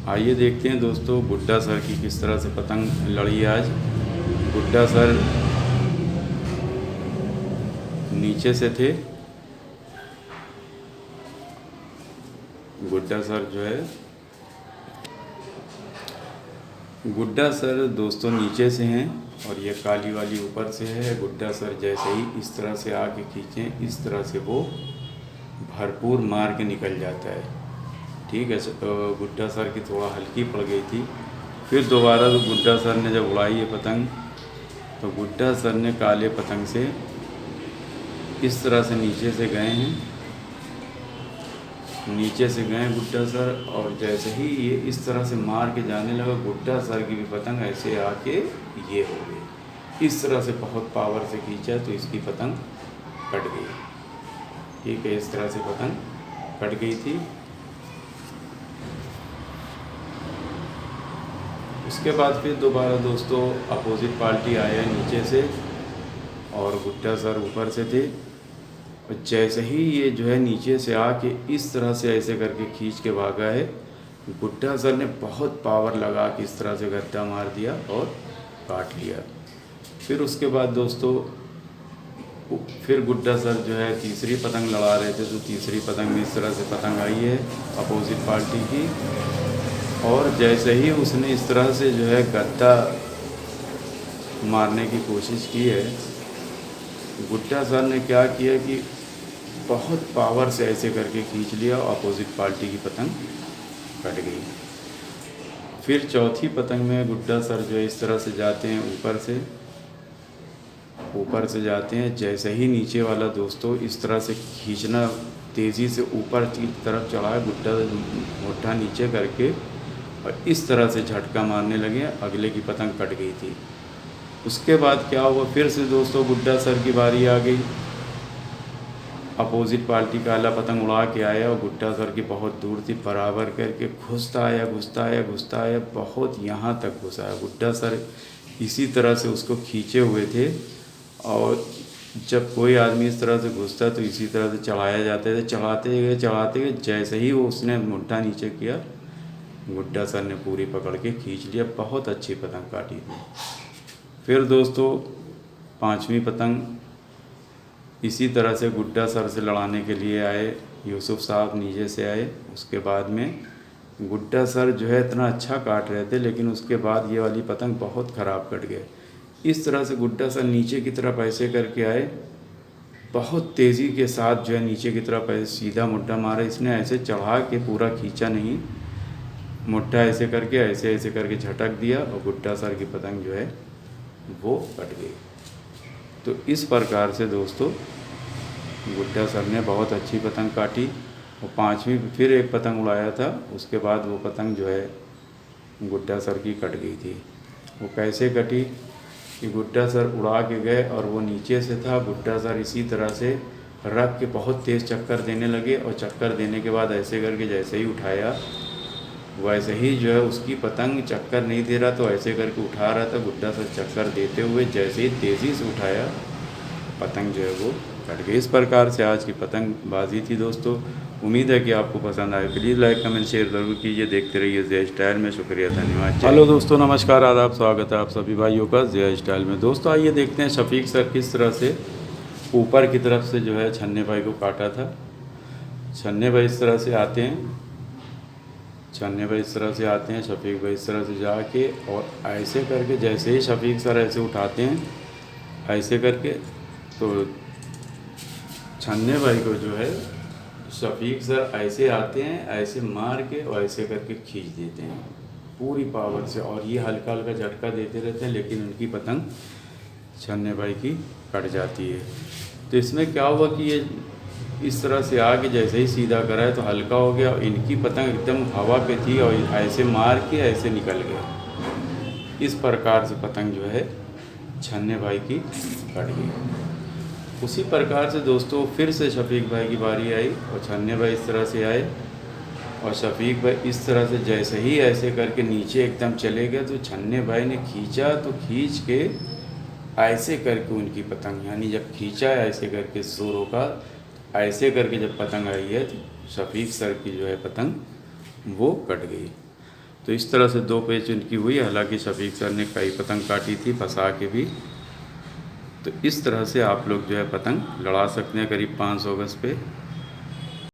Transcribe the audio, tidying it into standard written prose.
आइए देखते हैं दोस्तों गुड्डा सर की किस तरह से पतंग लड़ी आज। गुड्डा सर नीचे से थे। गुड्डा सर जो है गुड्डा सर दोस्तों नीचे से हैं और ये काली वाली ऊपर से है। गुड्डा सर जैसे ही इस तरह से आके खींचें इस तरह से वो भरपूर मार के निकल जाता है। ठीक है, तो गुड्डा सर की थोड़ा हल्की पड़ गई थी। फिर दोबारा तो गुड्डा सर ने जब उड़ाई है पतंग तो गुड्डा सर ने काले पतंग से इस तरह से नीचे से गए हैं, नीचे से गए गुड्डा सर, और जैसे ही ये इस तरह से मार के जाने लगा गुड्डा सर की भी पतंग ऐसे आके ये हो गई। इस तरह से बहुत पावर से खींचा तो इसकी पतंग कट गई। ठीक है, इस तरह से पतंग कट गई थी। उसके बाद फिर दोबारा दोस्तों अपोजिट पार्टी आया नीचे से और गुड्डा सर ऊपर से थे। और जैसे ही ये जो है नीचे से आके इस तरह से ऐसे करके खींच के भागा है, गुड्डा सर ने बहुत पावर लगा के इस तरह से गद्दा मार दिया और काट लिया। फिर उसके बाद दोस्तों फिर गुड्डा सर जो है तीसरी पतंग लड़ा रहे थे, तो तीसरी पतंग में इस तरह से पतंग आई है अपोजिट पार्टी की। और जैसे ही उसने इस तरह से जो है गद्दा मारने की कोशिश की है, गुड्डा सर ने क्या किया कि बहुत पावर से ऐसे करके खींच लिया और अपोजिट पार्टी की पतंग कट गई। फिर चौथी पतंग में गुड्डा सर जो है इस तरह से जाते हैं ऊपर से जाते हैं। जैसे ही नीचे वाला दोस्तों इस तरह से खींचना तेज़ी से ऊपर की तरफ चढ़ा, गुड्डा मुट्ठा नीचे करके और इस तरह से झटका मारने लगे, अगले की पतंग कट गई थी। उसके बाद क्या हुआ, फिर से दोस्तों गुड्डा सर की बारी आ गई। अपोजिट पार्टी का आला पतंग उड़ा के आया और गुड्डा सर की बहुत दूर थी, बराबर करके घुसता आया, बहुत यहाँ तक घुसा है। गुड्डा सर इसी तरह से उसको खींचे हुए थे और जब कोई आदमी इस तरह से घुसता तो इसी तरह से चढ़ाया जाते थे। चढ़ाते गए जैसे ही वो उसने मुट्ठा नीचे किया, गुड्डा सर ने पूरी पकड़ के खींच लिया। बहुत अच्छी पतंग काटी थी। फिर दोस्तों पांचवी पतंग इसी तरह से गुड्डा सर से लड़ाने के लिए आए। यूसुफ साहब नीचे से आए। उसके बाद में गुड्डा सर जो है इतना अच्छा काट रहे थे, लेकिन उसके बाद ये वाली पतंग बहुत ख़राब कट गए। इस तरह से गुड्डा सर नीचे की तरफ ऐसे करके आए, बहुत तेज़ी के साथ जो है नीचे की तरफ ऐसे सीधा मुड्ढा मारा। इसने ऐसे चढ़ा के पूरा खींचा नहीं, मुट्ठा ऐसे करके झटक दिया और गुड्डा सर की पतंग जो है वो कट गई। तो इस प्रकार से दोस्तों गुड्डा सर ने बहुत अच्छी पतंग काटी। और पांचवी फिर एक पतंग उड़ाया था, उसके बाद वो पतंग जो है गुड्डा सर की कट गई थी। वो कैसे कटी कि गुड्डा सर उड़ा के गए और वो नीचे से था। गुड्डा सर इसी तरह से रख के बहुत तेज़ चक्कर देने लगे और चक्कर देने के बाद ऐसे करके जैसे ही उठाया वैसे ही जो है उसकी पतंग चक्कर नहीं दे रहा, तो ऐसे करके उठा रहा था। गुड्डा सर चक्कर देते हुए जैसे ही तेज़ी से उठाया, पतंग जो है वो कट गई। इस प्रकार से आज की पतंगबाजी थी दोस्तों। उम्मीद है कि आपको पसंद आए। प्लीज़ लाइक कमेंट शेयर ज़रूर कीजिए। देखते रहिए जय स्टाइल में। शुक्रिया, धन्यवाद। हेलो दोस्तों, नमस्कार, आदाब, स्वागत है आप सभी भाइयों का जय स्टाइल में। दोस्तों आइए देखते हैं शफीक सर किस तरह से ऊपर की तरफ से जो है छन्ने भाई को काटा था। छन्ने भाई इस तरह से आते हैं, शफीक भाई इस तरह से जाके और ऐसे करके जैसे ही शफीक सर ऐसे उठाते हैं ऐसे करके, तो छन्ने भाई को जो है शफीक सर ऐसे आते हैं, ऐसे मार के और ऐसे करके खींच देते हैं पूरी पावर से। और ये हल्का हल्का झटका देते रहते हैं, लेकिन उनकी पतंग छन्ने भाई की कट जाती है। तो इसमें क्या हुआ कि ये इस तरह से आके जैसे ही सीधा कराए तो हल्का हो गया और इनकी पतंग एकदम हवा पे थी और ऐसे मार के ऐसे निकल गया। इस प्रकार से पतंग जो है छन्ने भाई की कट गई। उसी प्रकार से दोस्तों फिर से शफीक भाई की बारी आई और छन्ने भाई इस तरह से आए और शफीक भाई इस तरह से जैसे ही ऐसे करके नीचे एकदम चले गए, तो छन्ने भाई ने खींचा तो खींच के ऐसे करके उनकी पतंग, यानी जब खींचा ऐसे करके जोरों का, ऐसे करके जब पतंग आई है तो शफीक सर की जो है पतंग वो कट गई। तो इस तरह से 2 पैच उनकी हुई। हालांकि शफीक सर ने कई पतंग काटी थी फंसा के भी। तो इस तरह से आप लोग जो है पतंग लड़ा सकते हैं करीब 500 गज पे।